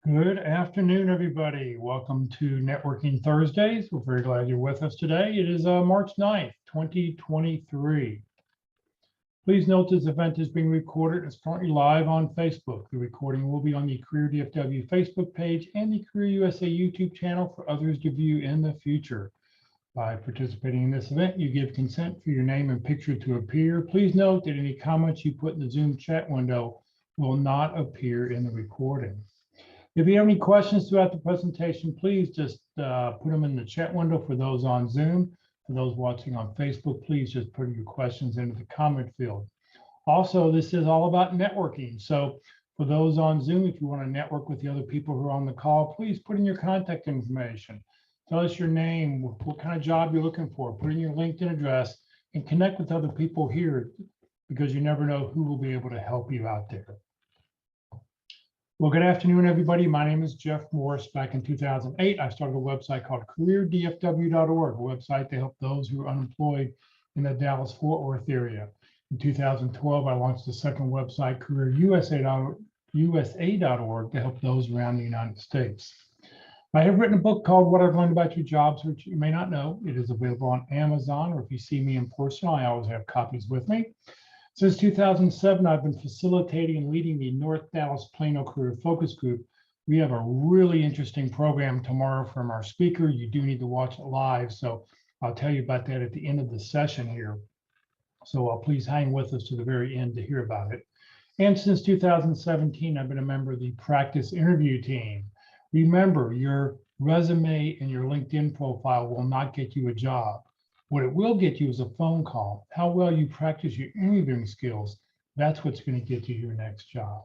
Good afternoon, everybody. Welcome to Networking Thursdays. We're very glad you're with us today. It is March 9th, 2023. Please note this event is being recorded. It's currently live on Facebook. The recording will be on the Career DFW Facebook page and the Career USA YouTube channel for others to view in the future. By participating in this event, you give consent for your name and picture to appear. Please note that any comments you put in the Zoom chat window will not appear in the recording. If you have any questions throughout the presentation, please just put them in the chat window for those on Zoom. For those watching on Facebook, please just put your questions into the comment field. Also, this is all about networking. So for those on Zoom, if you want to network with the other people who are on the call, please put in your contact information. Tell us your name, what kind of job you're looking for, put in your LinkedIn address, and connect with other people here because you never know who will be able to help you out there. Well, good afternoon, everybody. My name is Jeff Morris. Back in 2008, I started a website called careerdfw.org, a website to help those who are unemployed in the Dallas-Fort Worth area. In 2012, I launched the second website, careerusa.org, to help those around the United States. I have written a book called What I've Learned About Your Jobs, which you may not know. It is available on Amazon, or if you see me in person, I always have copies with me. Since 2007, I've been facilitating and leading the North Dallas Plano Career Focus Group. We have a really interesting program tomorrow from our speaker. You do need to watch it live, so I'll tell you about that at the end of the session here. So please hang with us to the very end to hear about it. And since 2017, I've been a member of the practice interview team. Remember, your resume and your LinkedIn profile will not get you a job. What it will get you is a phone call. How well you practice your interviewing skills, that's what's going to get you your next job.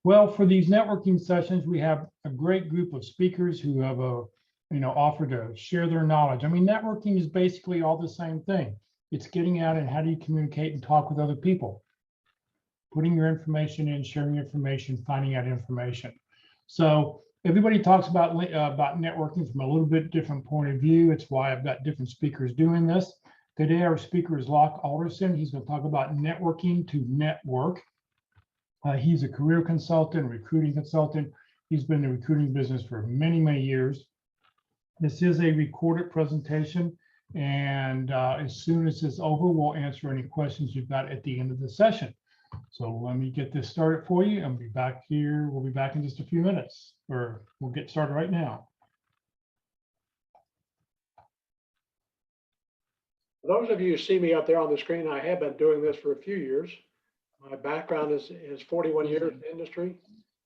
Well, for these networking sessions, we have a great group of speakers who have offered to share their knowledge. I mean, networking is basically all the same thing. It's getting out and how do you communicate and talk with other people, putting your information in, sharing information, finding out information. So everybody talks about networking from a little bit different point of view. It's why I've got different speakers doing this. Today, our speaker is Locke Alderson. He's going to talk about networking to network. He's a career consultant, recruiting consultant. He's been in the recruiting business for many, many years. This is a recorded presentation, and as soon as it's over, we'll answer any questions you've got at the end of the session. So let me get this started for you. I'll be back here. We'll be back in just a few minutes, or we'll get started right now. For those of you who see me up there on the screen, I have been doing this for a few years. My background is 41 years in the industry.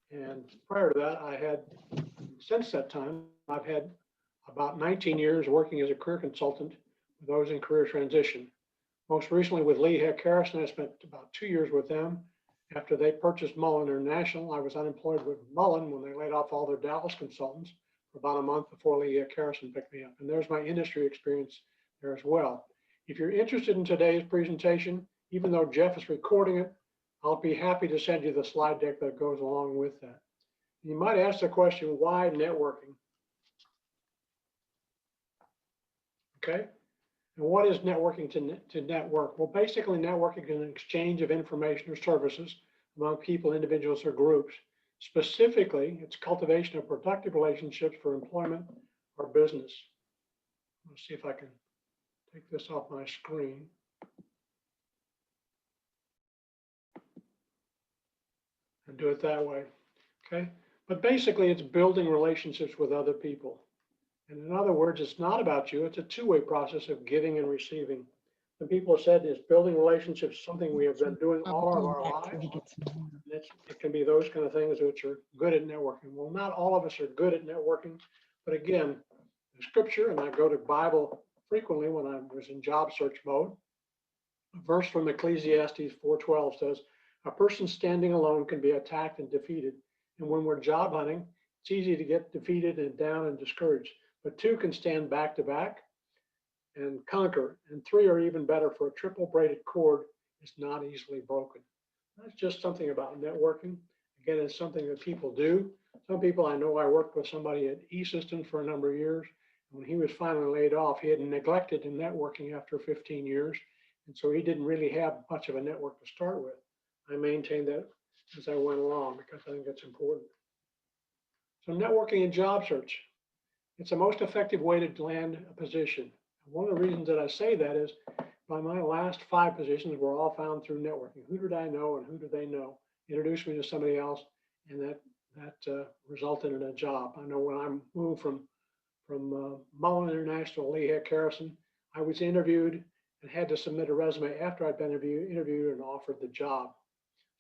And prior to that, since that time, I've had about 19 years working as a career consultant with those in career transition. Most recently with Locke Alderson, I spent about 2 years with them. After they purchased Mullen International, I was unemployed with Mullen when they laid off all their Dallas consultants for about a month before Locke Alderson picked me up. And there's my industry experience there as well. If you're interested in today's presentation, even though Jeff is recording it, I'll be happy to send you the slide deck that goes along with that. You might ask the question, why networking? Okay. And what is networking to network? Well, basically networking is an exchange of information or services among people, individuals, or groups. Specifically, it's cultivation of productive relationships for employment or business. Let's see if I can take this off my screen. And do it that way, okay? But basically, it's building relationships with other people. And in other words, it's not about you. It's a two-way process of giving and receiving. And people have said is building relationships something we have been doing all of our lives. It can be those kind of things which are good at networking. Well, not all of us are good at networking, but again, the scripture, and I go to Bible frequently when I was in job search mode. A verse from Ecclesiastes 4:12 says, "A person standing alone can be attacked and defeated. And when we're job hunting, it's easy to get defeated and down and discouraged. But two can stand back to back and conquer, and three are even better, for a triple braided cord is not easily broken." That's just something about networking. Again, it's something that people do. Some people I know, I worked with somebody at E-Systems for a number of years. When he was finally laid off, he had neglected in networking after 15 years. And so he didn't really have much of a network to start with. I maintained that as I went along because I think that's important. So networking and job search, it's the most effective way to land a position. One of the reasons that I say that is by my last 5 positions were all found through networking. Who did I know and who do they know? Introduced me to somebody else, and that resulted in a job. I know when I moved from Mullen International, Locke Harrison, I was interviewed and had to submit a resume after I'd been interviewed and offered the job.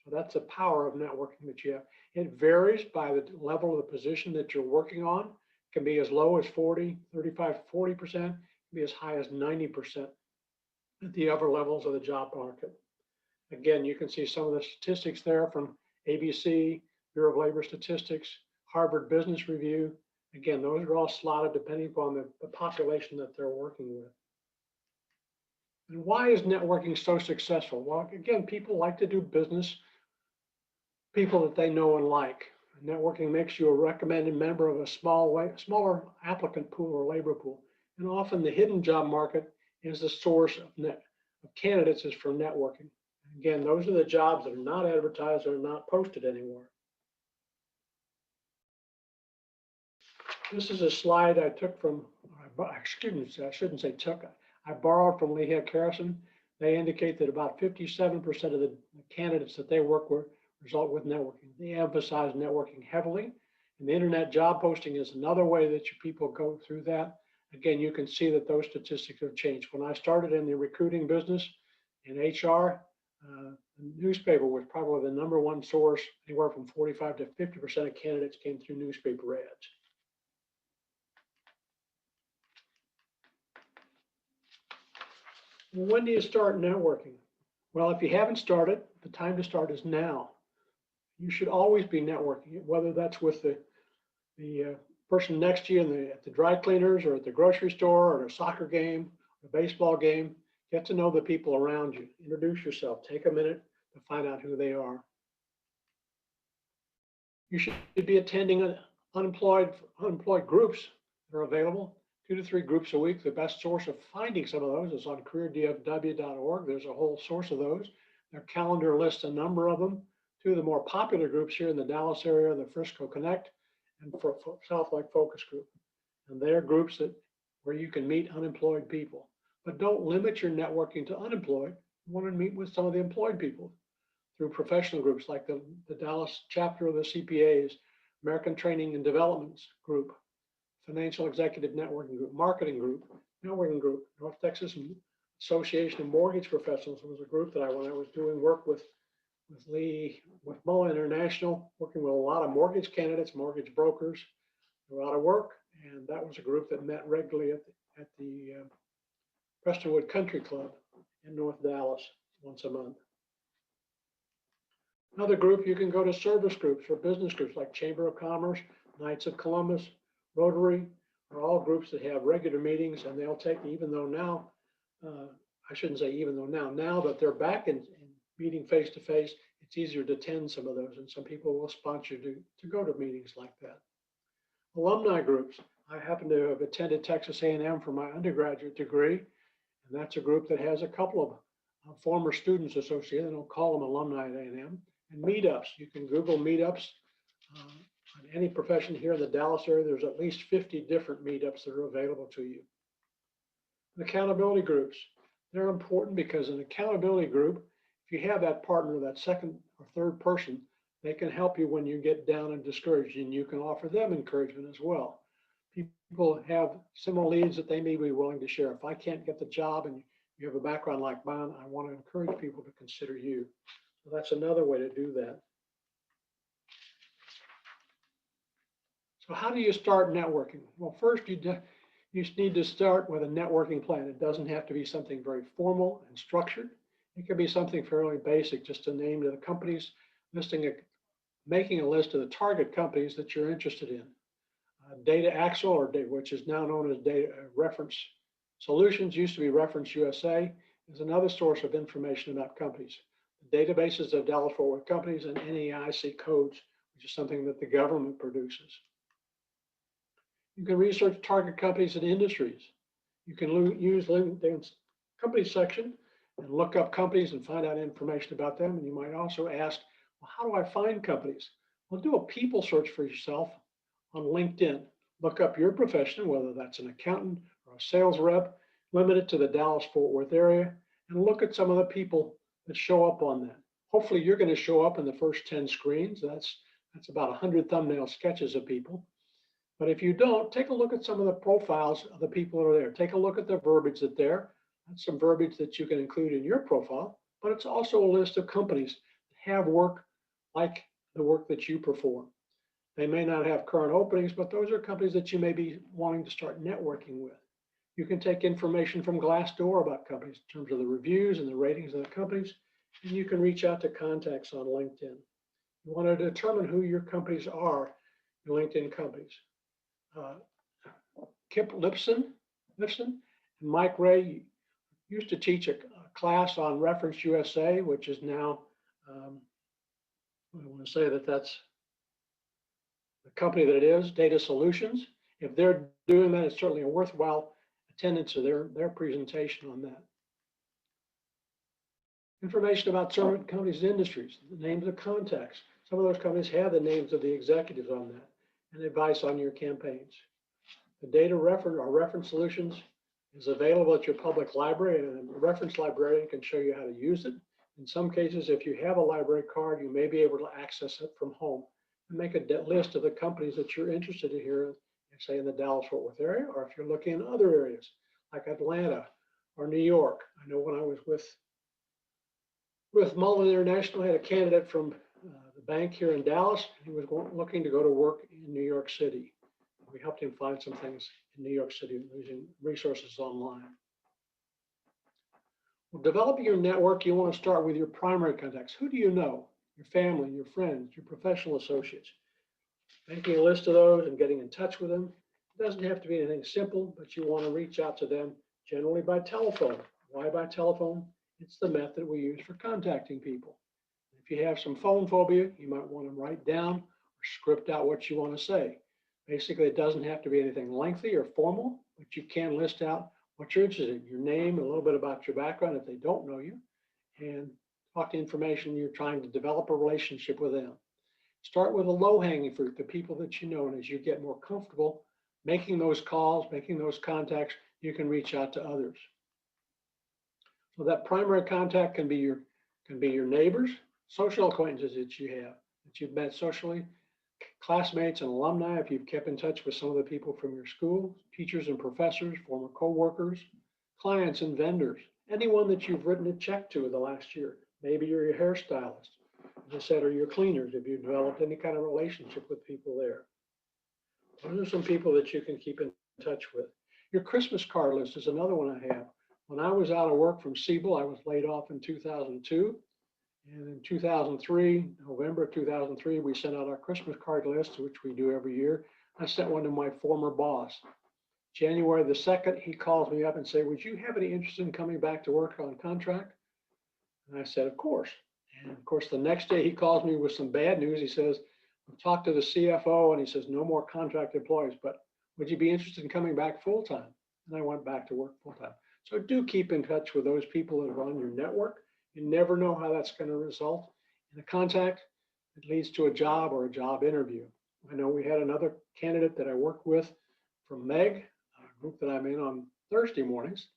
So that's the power of networking that you have. It varies by the level of the position that you're working on. It can be as low as 35, 40%, it can be as high as 90% at the upper levels of the job market. Again, you can see some of the statistics there from ABC, Bureau of Labor Statistics, Harvard Business Review. Again, those are all slotted depending upon the population that they're working with. And why is networking so successful? Well, again, people like to do business, people that they know and like. Networking makes you a recommended member of a smaller applicant pool or labor pool. And often the hidden job market is the source of candidates is for networking. Again, those are the jobs that are not advertised or not posted anywhere. This is a slide I took from, excuse me, I shouldn't say took, I borrowed from Locke Harrison. They indicate that about 57% of the candidates that they work with result with networking. They emphasize networking heavily. And the internet job posting is another way that people go through that. Again, you can see that those statistics have changed. When I started in the recruiting business in HR, the newspaper was probably the #1 source. Anywhere from 45 to 50% of candidates came through newspaper ads. When do you start networking? Well, if you haven't started, the time to start is now. You should always be networking, whether that's with the person next to you at the dry cleaners or at the grocery store or at a soccer game, a baseball game. Get to know the people around you. Introduce yourself. Take a minute to find out who they are. You should be attending unemployed groups that are available. 2 to 3 groups a week. The best source of finding some of those is on careerdfw.org. There's a whole source of those. Their calendar lists a number of them. 2 of the more popular groups here in the Dallas area, the Frisco Connect and for South Lake Focus Group. And they're groups where you can meet unemployed people. But don't limit your networking to unemployed. You want to meet with some of the employed people through professional groups like the Dallas chapter of the CPAs, American Training and Development Group, Financial Executive Networking Group, Marketing Group, Networking Group, North Texas Association of Mortgage Professionals. It was a group that when I was doing work with Mullen International, working with a lot of mortgage candidates, mortgage brokers, a lot of work. And that was a group that met regularly at the Prestonwood Country Club in North Dallas once a month. Another group, you can go to service groups or business groups like Chamber of Commerce, Knights of Columbus, Rotary, are all groups that have regular meetings, and they'll take, even though now, I shouldn't say even though now that they're back in meeting face to face, it's easier to attend some of those, and some people will sponsor you to go to meetings like that. Alumni groups. I happen to have attended Texas A&M for my undergraduate degree, and that's a group that has a couple of former students associated. They don't call them alumni at A&M. And meetups. You can Google meetups. On any profession here in the Dallas area, there's at least 50 different meetups that are available to you. And accountability groups. They're important because an accountability group, if you have that partner, that second or third person, they can help you when you get down and discouraged, and you can offer them encouragement as well. People have similar needs that they may be willing to share. If I can't get the job and you have a background like mine, I want to encourage people to consider you. So that's another way to do that. So how do you start networking? Well, first you need to start with a networking plan. It doesn't have to be something very formal and structured. It could be something fairly basic, just to name the companies, making a list of the target companies that you're interested in. Data Axle, which is now known as Data Reference Solutions, used to be Reference USA, is another source of information about companies. The databases of Dallas-Fort Worth companies and NAIC codes, which is something that the government produces. You can research target companies and industries. You can use LinkedIn's company section and look up companies and find out information about them. And you might also ask, well, how do I find companies? Well, do a people search for yourself on LinkedIn. Look up your profession, whether that's an accountant or a sales rep, limit it to the Dallas-Fort Worth area, and look at some of the people that show up on that. Hopefully you're going to show up in the first 10 screens. That's about 100 thumbnail sketches of people. But if you don't, take a look at some of the profiles of the people that are there. Take a look at the verbiage that's there. That's some verbiage that you can include in your profile, but it's also a list of companies that have work like the work that you perform. They may not have current openings, but those are companies that you may be wanting to start networking with. You can take information from Glassdoor about companies in terms of the reviews and the ratings of the companies, and you can reach out to contacts on LinkedIn. You want to determine who your companies are, your LinkedIn companies. Kip Lipson and Mike Ray used to teach a class on Reference USA, which is now, I want to say that's the company that it is, Data Solutions. If they're doing that, it's certainly a worthwhile attendance to their presentation on that. Information about certain companies' industries, the names of contacts. Some of those companies have the names of the executives on that, and advice on your campaigns. The data reference solutions is available at your public library, and a reference librarian can show you how to use it. In some cases, if you have a library card, you may be able to access it from home and make a list of the companies that you're interested in here, say in the Dallas-Fort Worth area, or if you're looking in other areas like Atlanta or New York. I know when I was with Mullen International, I had a candidate from the bank here in Dallas. He was looking to go to work in New York City. We helped him find some things in New York City using resources online. Well, developing your network, you want to start with your primary contacts. Who do you know? Your family, your friends, your professional associates. Making a list of those and getting in touch with them. It doesn't have to be anything simple, but you want to reach out to them generally by telephone. Why by telephone? It's the method we use for contacting people. If you have some phone phobia, you might want to write down or script out what you want to say. Basically, it doesn't have to be anything lengthy or formal, but you can list out what you're interested in, your name, a little bit about your background if they don't know you, and talk to information you're trying to develop a relationship with them. Start with a low-hanging fruit, the people that you know, and as you get more comfortable making those calls, making those contacts, you can reach out to others. So that primary contact can be your neighbors, social acquaintances that you have, that you've met socially, classmates and alumni, if you've kept in touch with some of the people from your school, teachers and professors, former co-workers, clients and vendors, anyone that you've written a check to in the last year. Maybe you're your hairstylist, as I said, or your cleaners, if you've developed any kind of relationship with people there. Those are some people that you can keep in touch with. Your Christmas card list is another one I have. When I was out of work from Siebel, I was laid off in 2002. And in 2003, November of 2003, we sent out our Christmas card list, which we do every year. I sent one to my former boss. January the 2nd, he calls me up and said, would you have any interest in coming back to work on contract? And I said, of course. And of course, the next day he calls me with some bad news. He says, I've talked to the CFO and he says, no more contract employees, but would you be interested in coming back full-time? And I went back to work full-time. So do keep in touch with those people that are on your network. You never know how that's going to result in a contact that leads to a job or a job interview. I know we had another candidate that I worked with from MEG, a group that I'm in on Thursday mornings.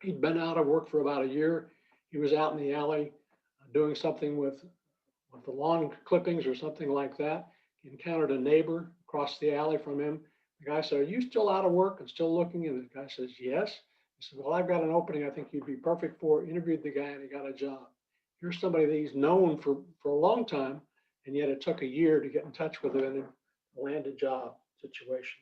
He'd been out of work for about a year. He was out in the alley doing something with the lawn clippings or something like that. He encountered a neighbor across the alley from him. The guy said, are you still out of work and still looking? And the guy says, yes. He said, well, I've got an opening I think you'd be perfect for. Interviewed the guy and he got a job. Here's somebody that he's known for a long time, and yet it took a year to get in touch with him and land a job situation.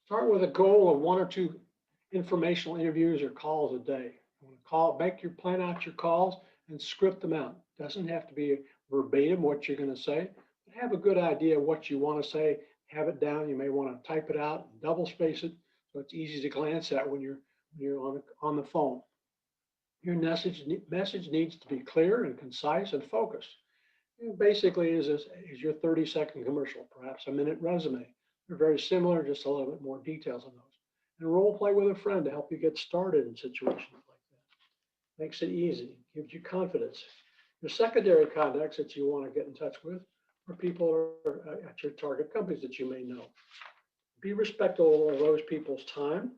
Start with a goal of 1 or 2 informational interviews or calls a day. Plan out your calls and script them out. Doesn't have to be verbatim what you're going to say, but have a good idea of what you want to say. Have it down. You may want to type it out, and double space it, so it's easy to glance at when you're on the phone. Your message needs to be clear and concise and focused. It basically is your 30-second commercial, perhaps a minute resume. They're very similar, just a little bit more details on those. And role play with a friend to help you get started in situations like that. Makes it easy, gives you confidence. There's secondary contacts that you want to get in touch with, or people are at your target companies that you may know. Be respectful of those people's time,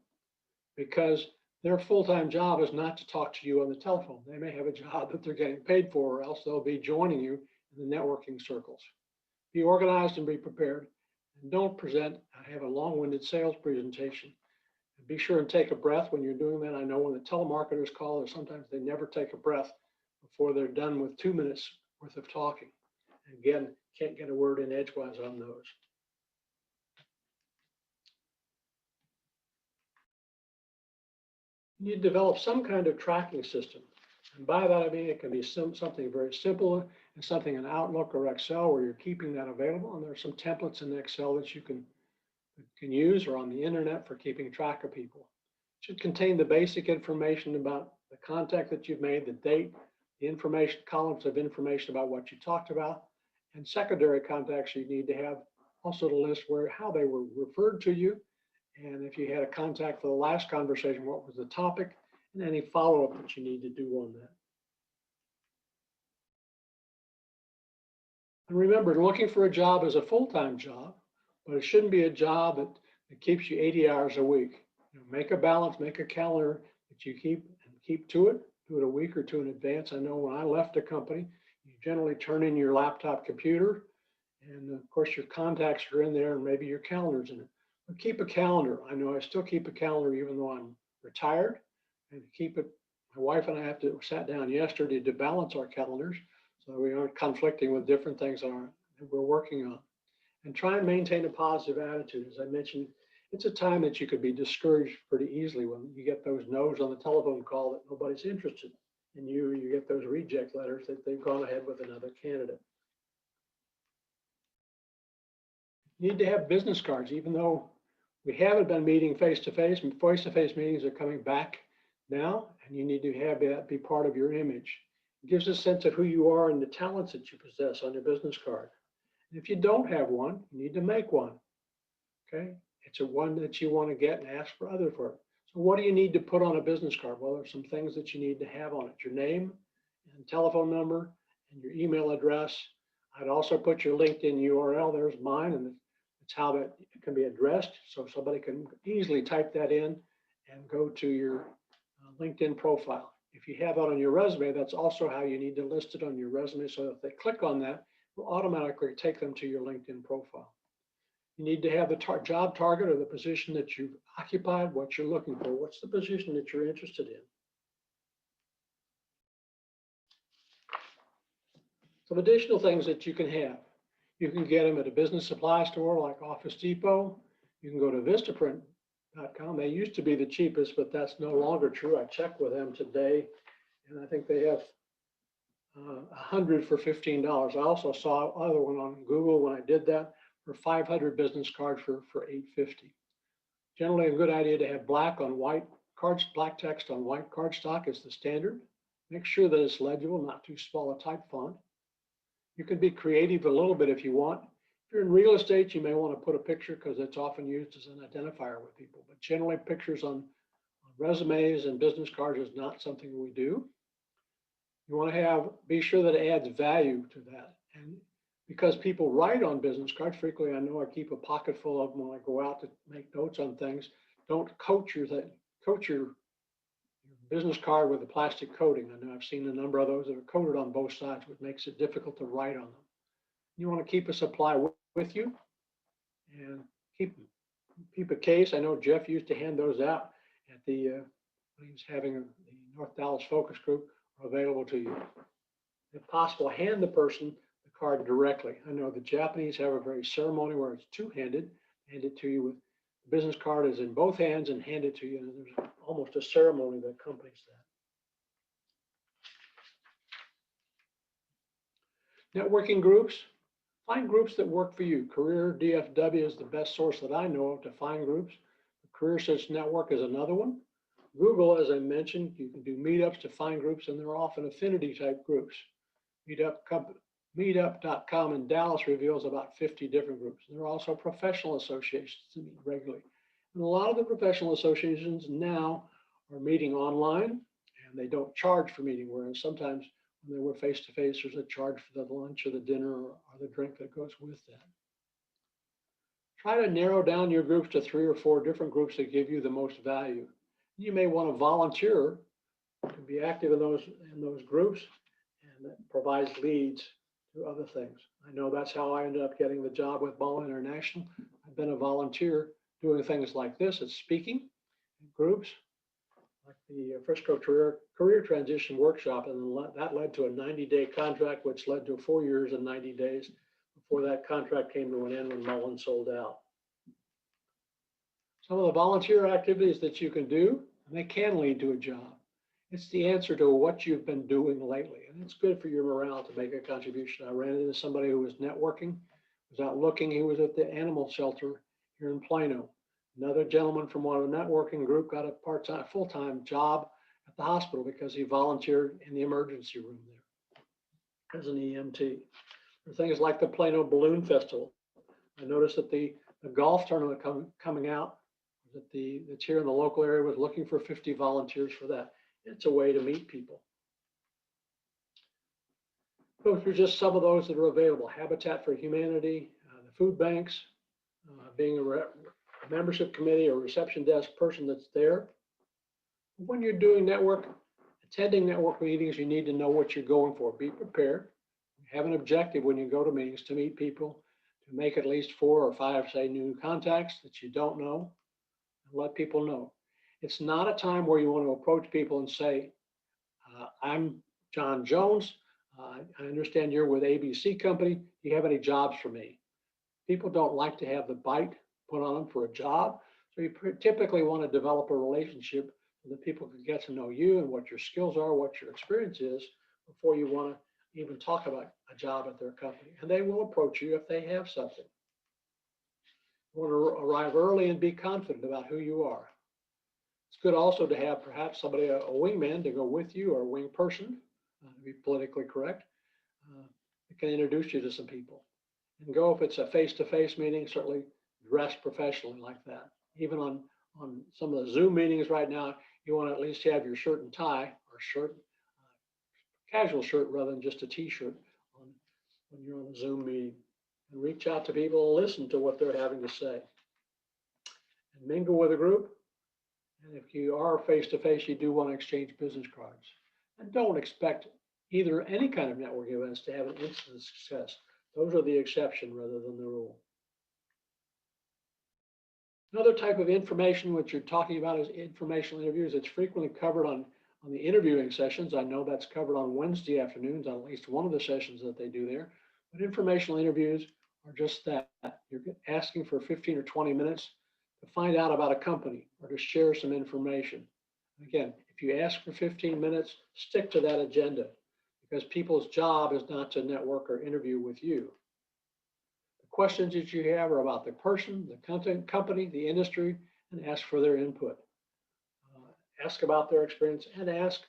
because their full-time job is not to talk to you on the telephone. They may have a job that they're getting paid for, or else they'll be joining you in the networking circles. Be organized and be prepared. And don't have a long-winded sales presentation. And be sure and take a breath when you're doing that. I know when the telemarketers call, sometimes they never take a breath before they're done with 2 minutes worth of talking. Again, can't get a word in edgewise on those. You need to develop some kind of tracking system. And by that, I mean, it can be something very simple and something in Outlook or Excel where you're keeping that available. And there are some templates in Excel that you can use, or on the internet for keeping track of people. It should contain the basic information about the contact that you've made, the date, the information, columns of information about what you talked about, and secondary contacts you need to have also to list how they were referred to you. And if you had a contact for the last conversation, what was the topic, and any follow-up that you need to do on that. And remember, looking for a job is a full-time job, but it shouldn't be a job that keeps you 80 hours a week. Make a balance, make a calendar that you keep to it. Do it a week or two in advance. I know when I left a company, you generally turn in your laptop computer, and of course your contacts are in there, and maybe your calendar's in it. But keep a calendar. I know I still keep a calendar even though I'm retired, and keep it. My wife and I sat down yesterday to balance our calendars so we aren't conflicting with different things that we're working on. And try and maintain a positive attitude. As I mentioned, it's a time that you could be discouraged pretty easily when you get those no's on the telephone call that nobody's interested in you. You get those reject letters that they've gone ahead with another candidate. You need to have business cards, even though we haven't been meeting face-to-face. Face-to-face meetings are coming back now, and you need to have that be part of your image. It gives a sense of who you are and the talents that you possess on your business card. And if you don't have one, you need to make one. Okay, it's a one that you want to get and ask for others for. So what do you need to put on a business card? Well, there's some things that you need to have on it: your name and telephone number and your email address. I'd also put your LinkedIn URL. There's mine, and it's how that can be addressed, so somebody can easily type that in and go to your LinkedIn profile. If you have that on your resume, that's also how you need to list it on your resume, so if they click on that, it will automatically take them to your LinkedIn profile. You need to have the job target or the position that you've occupied, what you're looking for. What's the position that you're interested in? Some additional things that you can have. You can get them at a business supply store like Office Depot. You can go to Vistaprint.com. They used to be the cheapest, but that's no longer true. I checked with them today, and I think they have 100 for $15. I also saw another one on Google when I did that for 500 business cards for $8.50. Generally, a good idea to have black on white cards, black text on white cardstock is the standard. Make sure that it's legible, not too small a type font. You can be creative a little bit if you want. If you're in real estate, you may want to put a picture because it's often used as an identifier with people. But generally, pictures on resumes and business cards is not something we do. You want to be sure that it adds value to that. And because people write on business cards, frequently I know I keep a pocket full of them when I go out to make notes on things. Don't coat your business card with a plastic coating. I know I've seen a number of those that are coated on both sides, which makes it difficult to write on them. You want to keep a supply with you and keep a case. I know Jeff used to hand those out at when he was having the North Dallas focus group, are available to you. If possible, hand the person the card directly. I know the Japanese have a very ceremony where it's two-handed, hand it to you with the business card is in both hands and hand it to you, and there's almost a ceremony that accompanies that. Networking groups, find groups that work for you. Career DFW is the best source that I know of to find groups. The Career Search Network is another one. Google, as I mentioned, you can do meetups to find groups, and they're often affinity type groups. Meetup.com in Dallas reveals about 50 different groups. There are also professional associations that meet regularly. And a lot of the professional associations now are meeting online, and they don't charge for meeting, whereas sometimes When they were face-to-face, there's a charge for the lunch or the dinner or the drink that goes with that. Try to narrow down your groups to 3 or 4 different groups that give you the most value. You may want to volunteer to be active in those groups, and that provides leads to other things. I know that's how I ended up getting the job with Ball International. I've been a volunteer doing things like this. It's speaking in groups, like the Frisco Career Transition Workshop, and that led to a 90-day contract, which led to 4 years and 90 days before that contract came to an end when Mullen sold out. Some of the volunteer activities that you can do, and they can lead to a job. It's the answer to what you've been doing lately, and it's good for your morale to make a contribution. I ran into somebody who was networking, was out looking. He was at the animal shelter here in Plano. Another gentleman from one of the networking group got a part-time, full-time job at the hospital because he volunteered in the emergency room there as an EMT. There are things like the Plano Balloon Festival. I noticed that the golf tournament coming out that's here in the local area was looking for 50 volunteers for that. It's a way to meet people. Go through just some of those that are available. Habitat for Humanity, the food banks, being a membership committee or reception desk person that's there. When you're doing attending network meetings, you need to know what you're going for. Be prepared. Have an objective when you go to meetings to meet people, to make at least 4 or 5, say, new contacts that you don't know, and let people know. It's not a time where you want to approach people and say, I'm John Jones. I understand you're with ABC Company. Do you have any jobs for me? People don't like to have the bite put on them for a job. So you typically want to develop a relationship so that people can get to know you and what your skills are, what your experience is, before you want to even talk about a job at their company. And they will approach you if they have something. You want to arrive early and be confident about who you are. It's good also to have perhaps somebody, a wingman, to go with you, or a wing person, to be politically correct, that can introduce you to some people. And go, if it's a face-to-face meeting, certainly dress professionally like that. Even on some of the Zoom meetings right now, you want to at least have your shirt and tie, or shirt, casual shirt rather than just a t-shirt when you're on a Zoom meeting. And reach out to people and listen to what they're having to say. And mingle with a group. And if you are face-to-face, you do want to exchange business cards. And don't expect either any kind of networking events to have an instant success. Those are the exception rather than the rule. Another type of information which you're talking about is informational interviews. It's frequently covered on the interviewing sessions. I know that's covered on Wednesday afternoons on at least one of the sessions that they do there. But informational interviews are just that. You're asking for 15 or 20 minutes to find out about a company or to share some information. Again, if you ask for 15 minutes, stick to that agenda, because people's job is not to network or interview with you. The questions that you have are about the person, the company, the industry, and ask for their input. Ask about their experience, and ask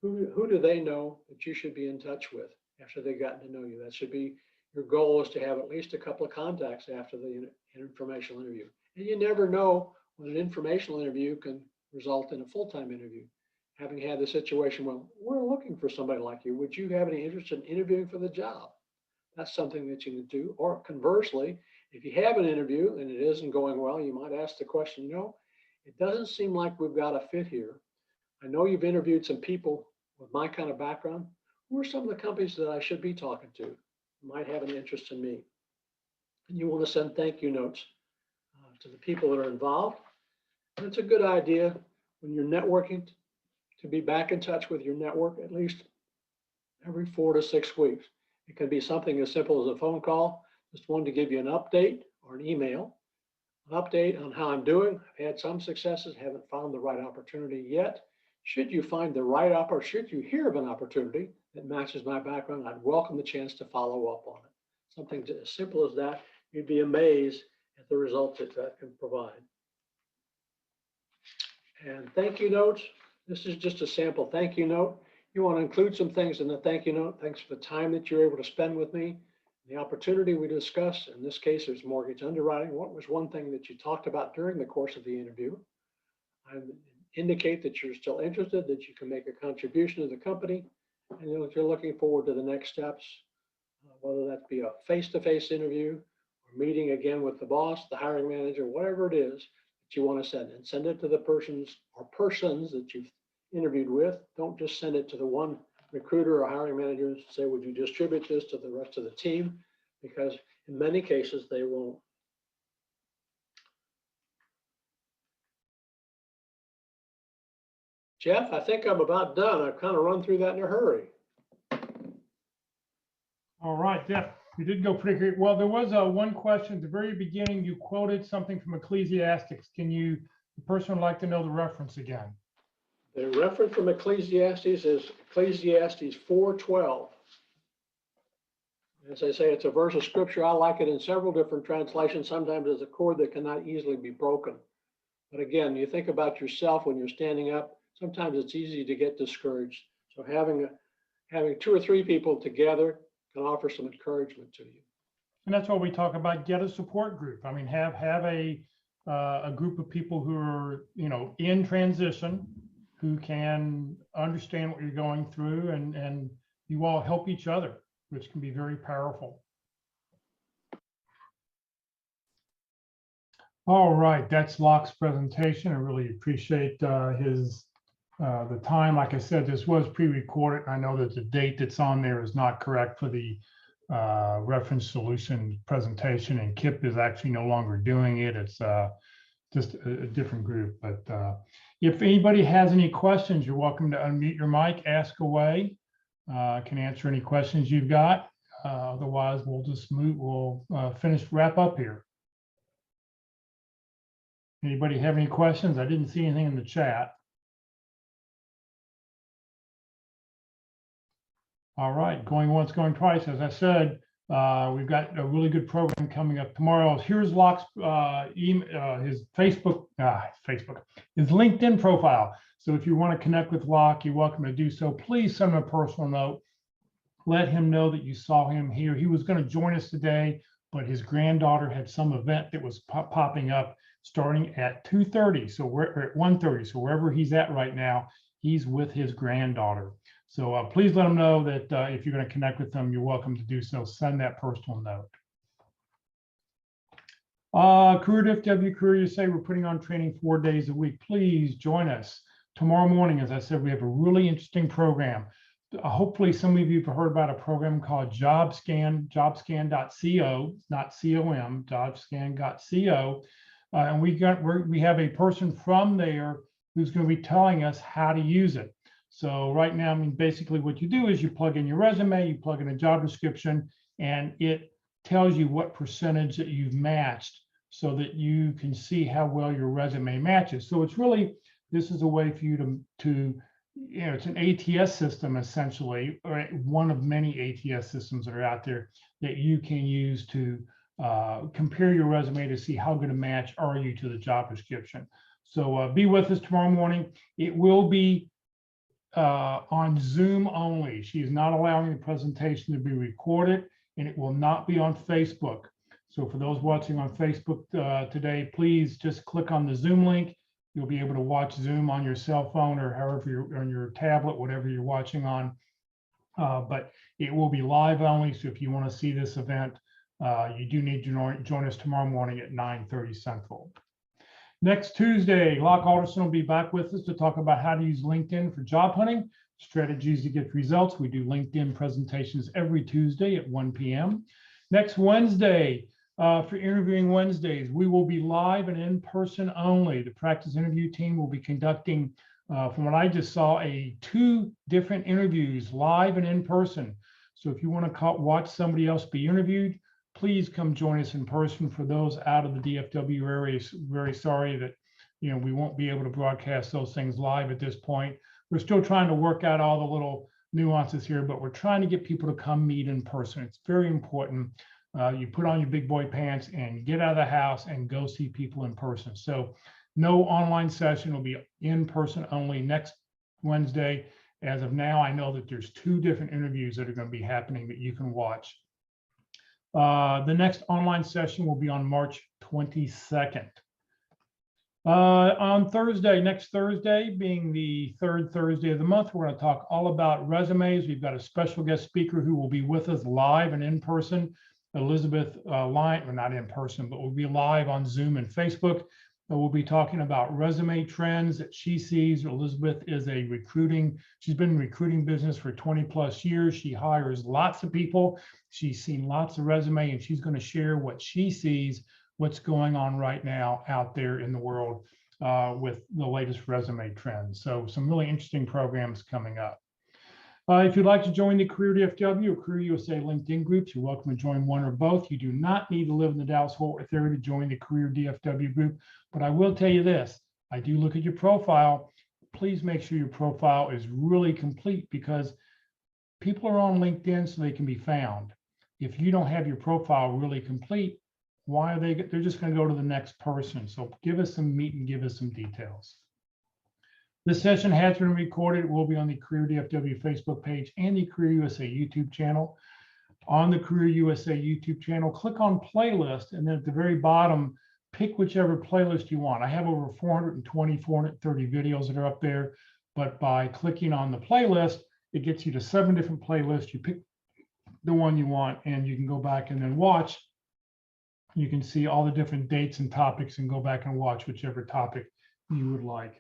who do they know that you should be in touch with after they've gotten to know you. That should be your goal, is to have at least a couple of contacts after the informational interview. And you never know when an informational interview can result in a full-time interview. Having had the situation, well, we're looking for somebody like you. Would you have any interest in interviewing for the job? That's something that you can do. Or conversely, if you have an interview and it isn't going well, you might ask the question, it doesn't seem like we've got a fit here. I know you've interviewed some people with my kind of background. Who are some of the companies that I should be talking to who might have an interest in me? And you want to send thank you notes to the people that are involved. And it's a good idea when you're networking to be back in touch with your network at least every 4 to 6 weeks. It can be something as simple as a phone call, just one to give you an update, or an email, an update on how I'm doing. I've had some successes, haven't found the right opportunity yet. Should you find the right should you hear of an opportunity that matches my background, I'd welcome the chance to follow up on it. Something as simple as that. You'd be amazed at the results that can provide. And thank you notes. This is just a sample thank you note. You want to include some things in the thank you note. Thanks for the time that you're able to spend with me, the opportunity we discussed. In this case, there's mortgage underwriting. What was one thing that you talked about during the course of the interview? I indicate that you're still interested, that you can make a contribution to the company, And you're looking forward to the next steps, whether that be a face-to-face interview or meeting again with the boss, the hiring manager, whatever it is that you want to send. And send it to the persons that you've interviewed with. Don't just send it to the one recruiter or hiring manager and say, would you distribute this to the rest of the team? Because in many cases, they won't. Jeff, I think I'm about done. I've kind of run through that in a hurry. All right, Jeff, you did go pretty great. Well, there was one question at the very beginning. You quoted something from Ecclesiastes. The person would like to know the reference again. The reference from Ecclesiastes is Ecclesiastes 4:12. As I say, it's a verse of scripture. I like it in several different translations. Sometimes it's a cord that cannot easily be broken. But again, you think about yourself when you're standing up. Sometimes it's easy to get discouraged. So having 2 or 3 people together can offer some encouragement to you. And that's why we talk about get a support group. I mean, have a group of people who are, in transition, who can understand what you're going through, and you all help each other, which can be very powerful. All right, that's Locke's presentation. I really appreciate the time. Like I said, this was pre-recorded. I know that the date that's on there is not correct for the reference solution presentation, and Kip is actually no longer doing it. It's just a different group. But if anybody has any questions, you're welcome to unmute your mic, ask away. Can answer any questions you've got. Otherwise, we'll just we'll wrap up here. Anybody have any questions? I didn't see anything in the chat. All right, going once, going twice. As I said, we've got a really good program coming up tomorrow. Here's Locke's his Facebook, his LinkedIn profile. So if you want to connect with Locke, you're welcome to do so. Please send him a personal note. Let him know that you saw him here. He was going to join us today, but his granddaughter had some event that was popping up starting at 2:30. So we're at 1:30. So wherever he's at right now, he's with his granddaughter. So please let him know that if you're going to connect with him, you're welcome to do so. Send that personal note. Career FW Career USA, we're putting on training 4 days a week. Please join us tomorrow morning. As I said, we have a really interesting program. Hopefully some of you have heard about a program called JobScan, jobscan.co, not com, jobscan.co. And we have a person from there who's going to be telling us how to use it. So right now, I mean, basically what you do is you plug in your resume, you plug in a job description, and it tells you what percentage that you've matched so that you can see how well your resume matches. So it's really, this is a way for you to it's an ATS system essentially, or one of many ATS systems that are out there that you can use to compare your resume to see how good a match are you to the job description. So be with us tomorrow morning. It will be on Zoom only. She is not allowing the presentation to be recorded, and it will not be on Facebook. So for those watching on Facebook today, please just click on the Zoom link. You'll be able to watch Zoom on your cell phone or however you're on your tablet, whatever you're watching on. But it will be live only. So if you want to see this event, you do need to join us tomorrow morning at 9:30 Central. Next Tuesday, Locke Alderson will be back with us to talk about how to use LinkedIn for job hunting, strategies to get results. We do LinkedIn presentations every Tuesday at 1 p.m. Next Wednesday, for Interviewing Wednesdays, we will be live and in person only. The practice interview team will be conducting, from what I just saw, 2 different interviews, live and in person. So if you want to watch somebody else be interviewed, please come join us in person. For those out of the DFW area, very sorry that we won't be able to broadcast those things live at this point. We're still trying to work out all the little nuances here, but we're trying to get people to come meet in person. It's very important. You put on your big boy pants and get out of the house and go see people in person. So no online session, will be in person only next Wednesday. As of now, I know that there's 2 different interviews that are going to be happening that you can watch. The next online session will be on March 22nd. On Thursday, next Thursday, being the third Thursday of the month, we're going to talk all about resumes. We've got a special guest speaker who will be with us live and in person, Elizabeth Lyon, or not in person, but we'll be live on Zoom and Facebook. We'll be talking about resume trends that she sees. Elizabeth is she's been in recruiting business for 20 plus years. She hires lots of people. She's seen lots of resume, and she's going to share what she sees, what's going on right now out there in the world with the latest resume trends. So some really interesting programs coming up. If you'd like to join the Career DFW or Career USA LinkedIn groups, you're welcome to join one or both. You do not need to live in the Dallas-Fort Worth area to join the Career DFW group, but I will tell you this, I do look at your profile. Please make sure your profile is really complete, because people are on LinkedIn so they can be found. If you don't have your profile really complete, why are they're just going to go to the next person. So give us some meat and give us some details. This session has been recorded. It will be on the Career DFW Facebook page and the Career USA YouTube channel. On the Career USA YouTube channel, click on playlist, and then at the very bottom, pick whichever playlist you want. I have over 420, 430 videos that are up there, but by clicking on the playlist, it gets you to 7 different playlists. You pick the one you want, and you can go back and then watch. You can see all the different dates and topics and go back and watch whichever topic you would like.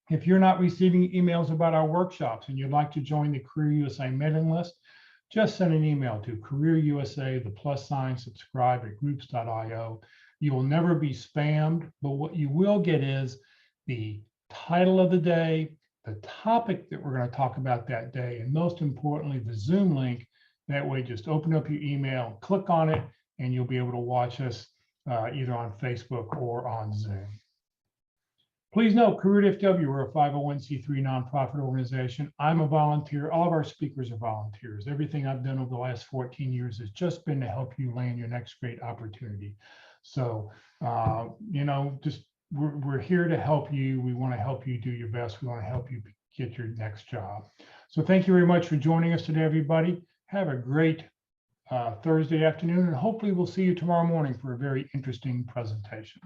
If you're not receiving emails about our workshops and you'd like to join the Career USA mailing list, just send an email to Career USA, +subscribe at groups.io. You will never be spammed, but what you will get is the title of the day, the topic that we're going to talk about that day, and most importantly, the Zoom link. That way, just open up your email, click on it, and you'll be able to watch us either on Facebook or on Zoom. Please note, Career DFW, we're a 501c3 nonprofit organization. I'm a volunteer. All of our speakers are volunteers. Everything I've done over the last 14 years has just been to help you land your next great opportunity. So, just we're here to help you. We want to help you do your best. We want to help you get your next job. So thank you very much for joining us today, everybody. Have a great Thursday afternoon, and hopefully we'll see you tomorrow morning for a very interesting presentation.